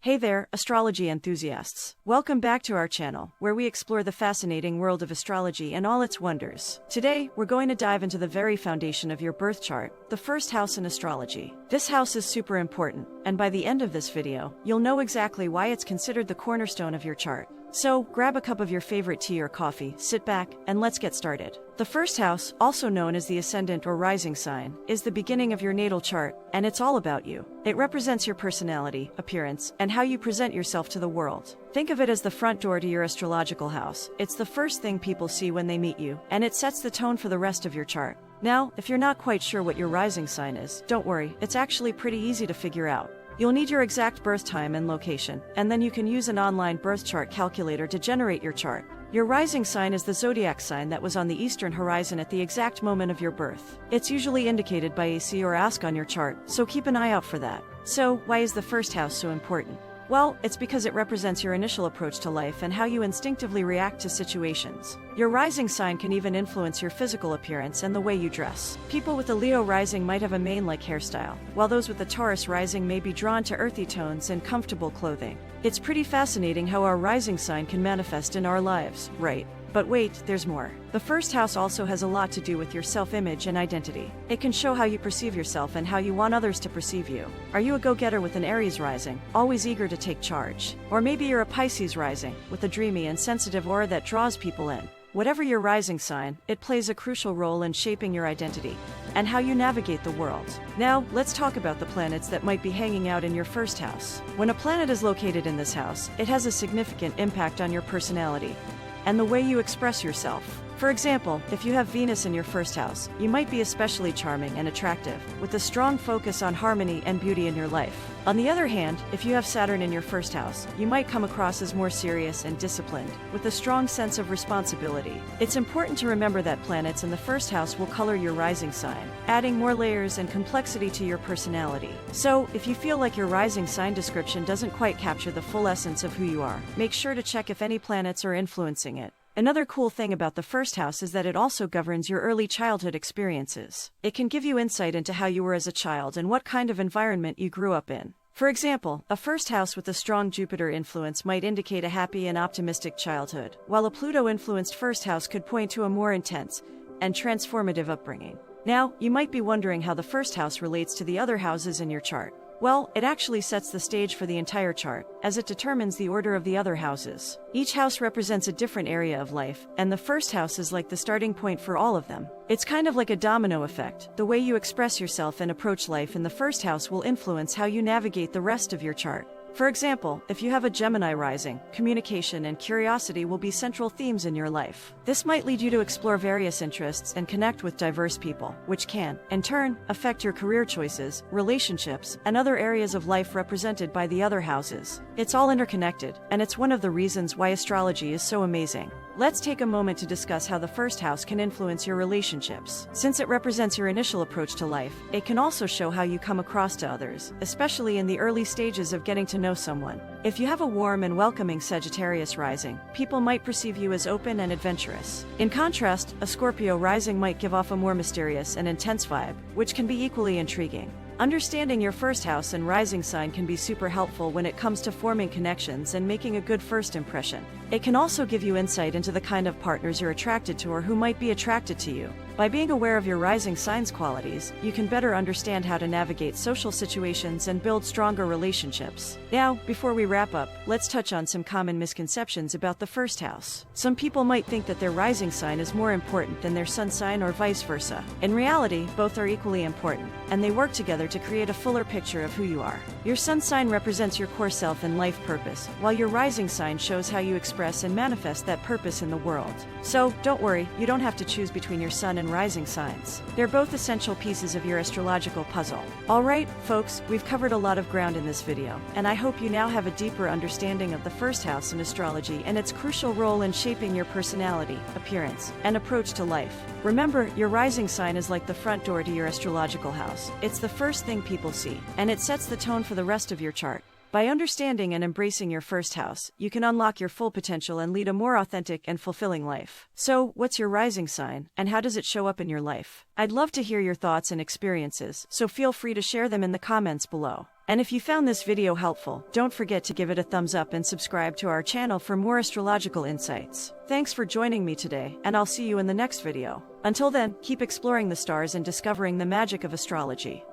Hey there, astrology enthusiasts. Welcome back to our channel, where we explore the fascinating world of astrology and all its wonders. Today, we're going to dive into the very foundation of your birth chart, the first house in astrology. This house is super important, and by the end of this video, you'll know exactly why it's considered the cornerstone of your chart. So, grab a cup of your favorite tea or coffee, sit back, and let's get started. The first house, also known as the ascendant or rising sign, is the beginning of your natal chart, and it's all about you. It represents your personality, appearance, and how you present yourself to the world. Think of it as the front door to your astrological house. It's the first thing people see when they meet you, and it sets the tone for the rest of your chart. Now, if you're not quite sure what your rising sign is, don't worry, it's actually pretty easy to figure out. You'll need your exact birth time and location, and then you can use an online birth chart calculator to generate your chart. Your rising sign is the zodiac sign that was on the eastern horizon at the exact moment of your birth. It's usually indicated by a C or ASK on your chart, so keep an eye out for that. So, why is the first house so important? Well, it's because it represents your initial approach to life and how you instinctively react to situations. Your rising sign can even influence your physical appearance and the way you dress. People with a Leo rising might have a mane-like hairstyle, while those with a Taurus rising may be drawn to earthy tones and comfortable clothing. It's pretty fascinating how our rising sign can manifest in our lives, right? But wait, there's more. The first house also has a lot to do with your self-image and identity. It can show how you perceive yourself and how you want others to perceive you. Are you a go-getter with an Aries rising, always eager to take charge? Or maybe you're a Pisces rising, with a dreamy and sensitive aura that draws people in. Whatever your rising sign, it plays a crucial role in shaping your identity and how you navigate the world. Now, let's talk about the planets that might be hanging out in your first house. When a planet is located in this house, it has a significant impact on your personality and the way you express yourself. For example, if you have Venus in your first house, you might be especially charming and attractive, with a strong focus on harmony and beauty in your life. On the other hand, if you have Saturn in your first house, you might come across as more serious and disciplined, with a strong sense of responsibility. It's important to remember that planets in the first house will color your rising sign, adding more layers and complexity to your personality. So, if you feel like your rising sign description doesn't quite capture the full essence of who you are, make sure to check if any planets are influencing it. Another cool thing about the first house is that it also governs your early childhood experiences. It can give you insight into how you were as a child and what kind of environment you grew up in. For example, a first house with a strong Jupiter influence might indicate a happy and optimistic childhood, while a Pluto-influenced first house could point to a more intense and transformative upbringing. Now, you might be wondering how the first house relates to the other houses in your chart. Well, it actually sets the stage for the entire chart, as it determines the order of the other houses. Each house represents a different area of life, and the first house is like the starting point for all of them. It's kind of like a domino effect. The way you express yourself and approach life in the first house will influence how you navigate the rest of your chart. For example, if you have a Gemini rising, communication and curiosity will be central themes in your life. This might lead you to explore various interests and connect with diverse people, which can, in turn, affect your career choices, relationships, and other areas of life represented by the other houses. It's all interconnected, and it's one of the reasons why astrology is so amazing. Let's take a moment to discuss how the first house can influence your relationships. Since it represents your initial approach to life, it can also show how you come across to others, especially in the early stages of getting to know someone. If you have a warm and welcoming Sagittarius rising, people might perceive you as open and adventurous. In contrast, a Scorpio rising might give off a more mysterious and intense vibe, which can be equally intriguing. Understanding your first house and rising sign can be super helpful when it comes to forming connections and making a good first impression. It can also give you insight into the kind of partners you're attracted to or who might be attracted to you. By being aware of your rising sign's qualities, you can better understand how to navigate social situations and build stronger relationships. Now, before we wrap up, let's touch on some common misconceptions about the first house. Some people might think that their rising sign is more important than their sun sign or vice versa. In reality, both are equally important, and they work together to create a fuller picture of who you are. Your sun sign represents your core self and life purpose, while your rising sign shows how you express and manifest that purpose in the world. So, don't worry, you don't have to choose between your sun and rising signs. They're both essential pieces of your astrological puzzle. Alright, folks, we've covered a lot of ground in this video, and I hope you now have a deeper understanding of the first house in astrology and its crucial role in shaping your personality, appearance, and approach to life. Remember, your rising sign is like the front door to your astrological house. It's the first thing people see, and it sets the tone for the rest of your chart. By understanding and embracing your first house, you can unlock your full potential and lead a more authentic and fulfilling life. So, what's your rising sign, and how does it show up in your life? I'd love to hear your thoughts and experiences, so feel free to share them in the comments below. And if you found this video helpful, don't forget to give it a thumbs up and subscribe to our channel for more astrological insights. Thanks for joining me today, and I'll see you in the next video. Until then, keep exploring the stars and discovering the magic of astrology.